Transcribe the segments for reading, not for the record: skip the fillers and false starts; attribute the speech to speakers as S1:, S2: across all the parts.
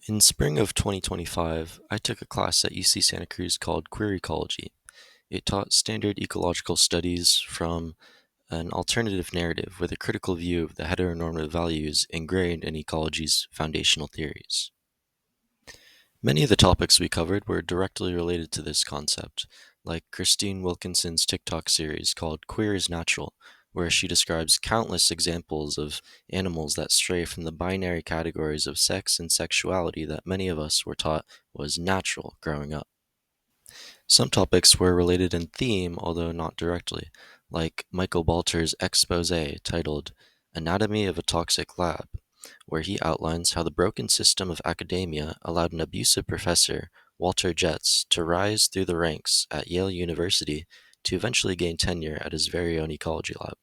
S1: In spring of 2025, I took a class at UC Santa Cruz called Queer Ecology. It taught standard ecological studies from an alternative narrative with a critical view of the heteronormative values ingrained in ecology's foundational theories. Many of the topics we covered were directly related to this concept, like Christine Wilkinson's TikTok series called Queer is Natural, where she describes countless examples of animals that stray from the binary categories of sex and sexuality that many of us were taught was natural growing up. Some topics were related in theme, although not directly, like Michael Balter's expose titled Anatomy of a Toxic Lab, where he outlines how the broken system of academia allowed an abusive professor, Walter Jetz, to rise through the ranks at Yale University to eventually gain tenure at his very own ecology lab.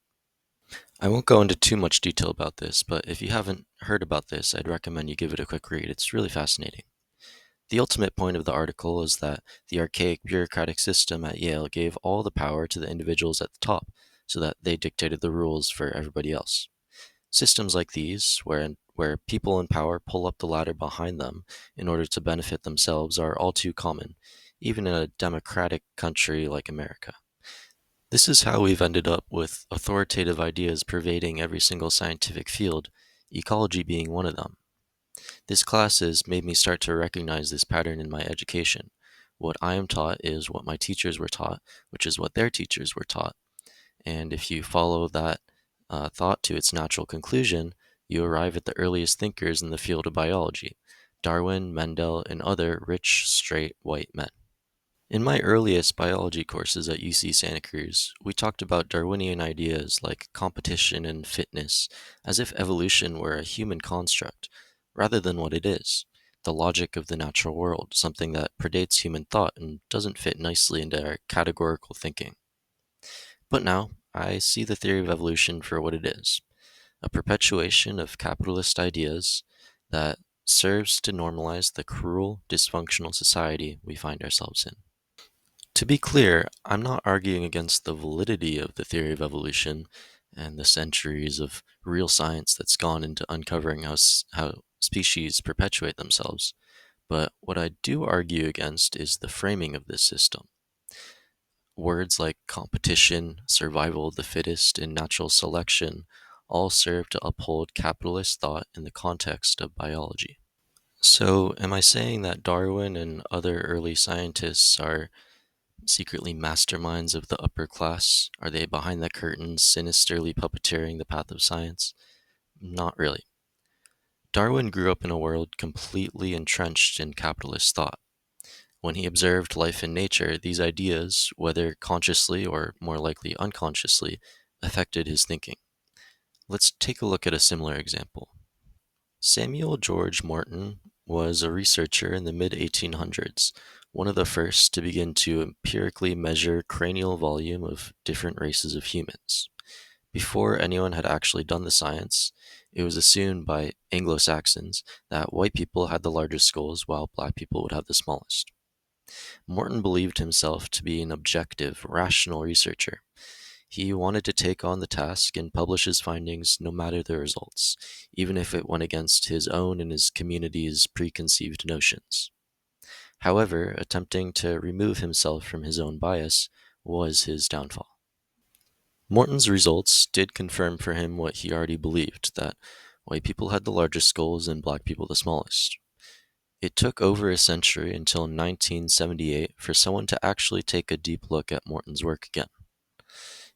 S1: I won't go into too much detail about this, but if you haven't heard about this, I'd recommend you give it a quick read. It's really fascinating. The ultimate point of the article is that the archaic bureaucratic system at Yale gave all the power to the individuals at the top, so that they dictated the rules for everybody else. Systems like these, where people in power pull up the ladder behind them in order to benefit themselves, are all too common, even in a democratic country like America. This is how we've ended up with authoritative ideas pervading every single scientific field, ecology being one of them. This class has made me start to recognize this pattern in my education. What I am taught is what my teachers were taught, which is what their teachers were taught. And if you follow that thought to its natural conclusion, you arrive at the earliest thinkers in the field of biology: Darwin, Mendel, and other rich, straight, white men. In my earliest biology courses at UC Santa Cruz, we talked about Darwinian ideas like competition and fitness as if evolution were a human construct, rather than what it is: the logic of the natural world, something that predates human thought and doesn't fit nicely into our categorical thinking. But now, I see the theory of evolution for what it is: a perpetuation of capitalist ideas that serves to normalize the cruel, dysfunctional society we find ourselves in. To be clear, I'm not arguing against the validity of the theory of evolution and the centuries of real science that's gone into uncovering how species perpetuate themselves. But what I do argue against is the framing of this system. Words like competition, survival of the fittest, and natural selection all serve to uphold capitalist thought in the context of biology. So, am I saying that Darwin and other early scientists are secretly masterminds of the upper class? Are they behind the curtains, sinisterly puppeteering the path of science? Not really. Darwin grew up in a world completely entrenched in capitalist thought. When he observed life in nature, these ideas, whether consciously or more likely unconsciously, affected his thinking. Let's take a look at a similar example. Samuel George Morton was a researcher in the mid 1800s, one of the first to begin to empirically measure cranial volume of different races of humans. Before anyone had actually done the science, it was assumed by Anglo-Saxons that white people had the largest skulls while black people would have the smallest. Morton believed himself to be an objective, rational researcher. He wanted to take on the task and publish his findings no matter the results, even if it went against his own and his community's preconceived notions. However, attempting to remove himself from his own bias was his downfall. Morton's results did confirm for him what he already believed, that white people had the largest skulls and black people the smallest. It took over a century until 1978 for someone to actually take a deep look at Morton's work again.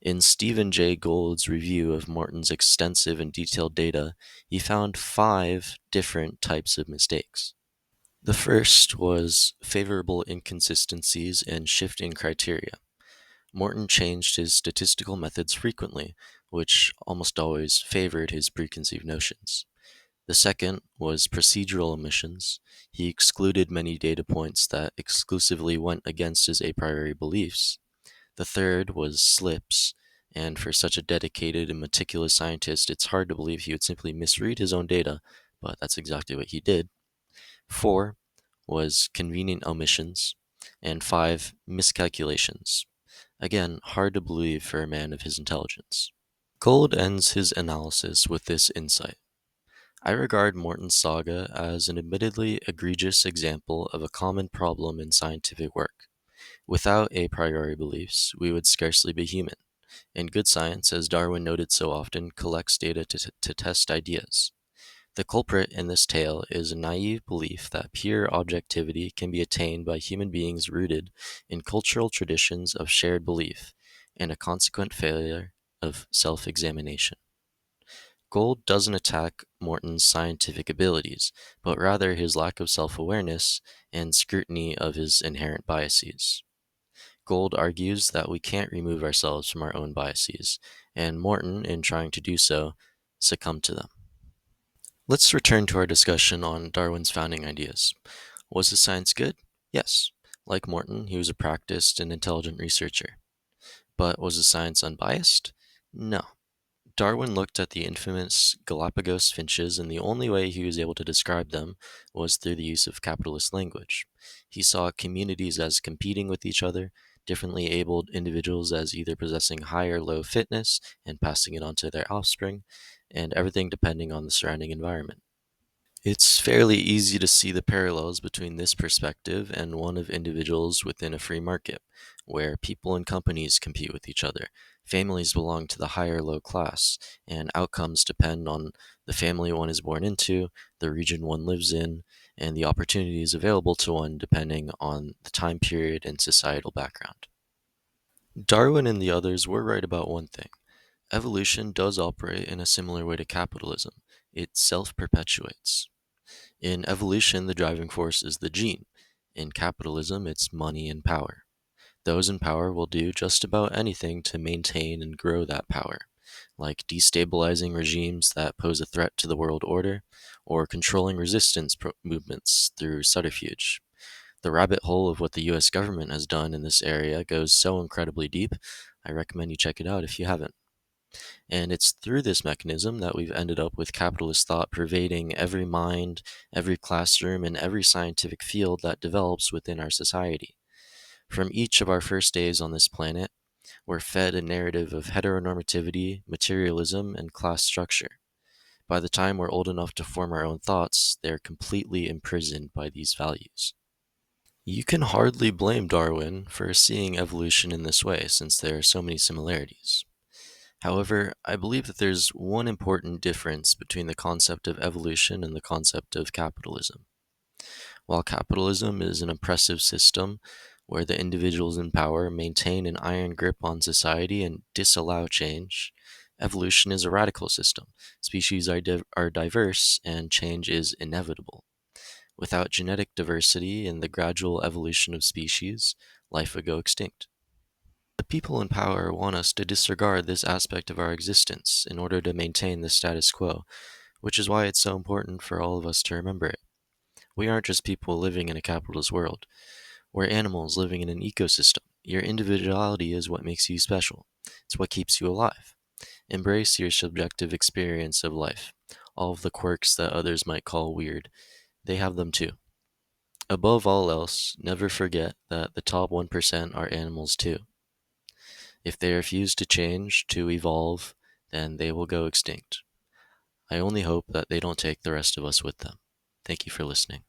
S1: In Stephen Jay Gould's review of Morton's extensive and detailed data, he found 5 different types of mistakes. The first was favorable inconsistencies and shifting criteria. Morton changed his statistical methods frequently, which almost always favored his preconceived notions. The second was procedural omissions. He excluded many data points that exclusively went against his a priori beliefs. The third was slips, and for such a dedicated and meticulous scientist, it's hard to believe he would simply misread his own data, but that's exactly what he did. 4 was convenient omissions, and 5 miscalculations. Again, hard to believe for a man of his intelligence. Gold ends his analysis with this insight: I regard Morton's saga as an admittedly egregious example of a common problem in scientific work. Without a priori beliefs, we would scarcely be human. And good science, as Darwin noted so often, collects data to test ideas. The culprit in this tale is a naive belief that pure objectivity can be attained by human beings rooted in cultural traditions of shared belief, and a consequent failure of self examination. Gold doesn't attack Morton's scientific abilities, but rather his lack of self awareness and scrutiny of his inherent biases. Gold argues that we can't remove ourselves from our own biases, and Morton, in trying to do so, succumbed to them. Let's return to our discussion on Darwin's founding ideas. Was his science good? Yes. Like Morton, he was a practiced and intelligent researcher. But was his science unbiased? No. Darwin looked at the infamous Galapagos finches, and the only way he was able to describe them was through the use of capitalist language. He saw communities as competing with each other, differently abled individuals as either possessing high or low fitness and passing it on to their offspring, and everything depending on the surrounding environment. It's fairly easy to see the parallels between this perspective and one of individuals within a free market, where people and companies compete with each other. Families belong to the higher low class, and outcomes depend on the family one is born into, the region one lives in, and the opportunities available to one depending on the time period and societal background. Darwin and the others were right about one thing. Evolution does operate in a similar way to capitalism. It self perpetuates. In evolution, the driving force is the gene. In capitalism, it's money and power. Those in power will do just about anything to maintain and grow that power, like destabilizing regimes that pose a threat to the world order, or controlling resistance movements through subterfuge. The rabbit hole of what the US government has done in this area goes so incredibly deep, I recommend you check it out if you haven't. And it's through this mechanism that we've ended up with capitalist thought pervading every mind, every classroom, and every scientific field that develops within our society. From each of our first days on this planet, we're fed a narrative of heteronormativity, materialism, and class structure. By the time we're old enough to form our own thoughts, they're completely imprisoned by these values. You can hardly blame Darwin for seeing evolution in this way, since there are so many similarities. However, I believe that there's one important difference between the concept of evolution and the concept of capitalism. While capitalism is an oppressive system where the individuals in power maintain an iron grip on society and disallow change, evolution is a radical system. Species are diverse and change is inevitable. Without genetic diversity and the gradual evolution of species, life would go extinct. The people in power want us to disregard this aspect of our existence in order to maintain the status quo, which is why it's so important for all of us to remember it. We aren't just people living in a capitalist world. We're animals living in an ecosystem. Your individuality is what makes you special. It's what keeps you alive. Embrace your subjective experience of life. All of the quirks that others might call weird, they have them too. Above all else, never forget that the top 1% are animals too. If they refuse to change, to evolve, then they will go extinct. I only hope that they don't take the rest of us with them. Thank you for listening.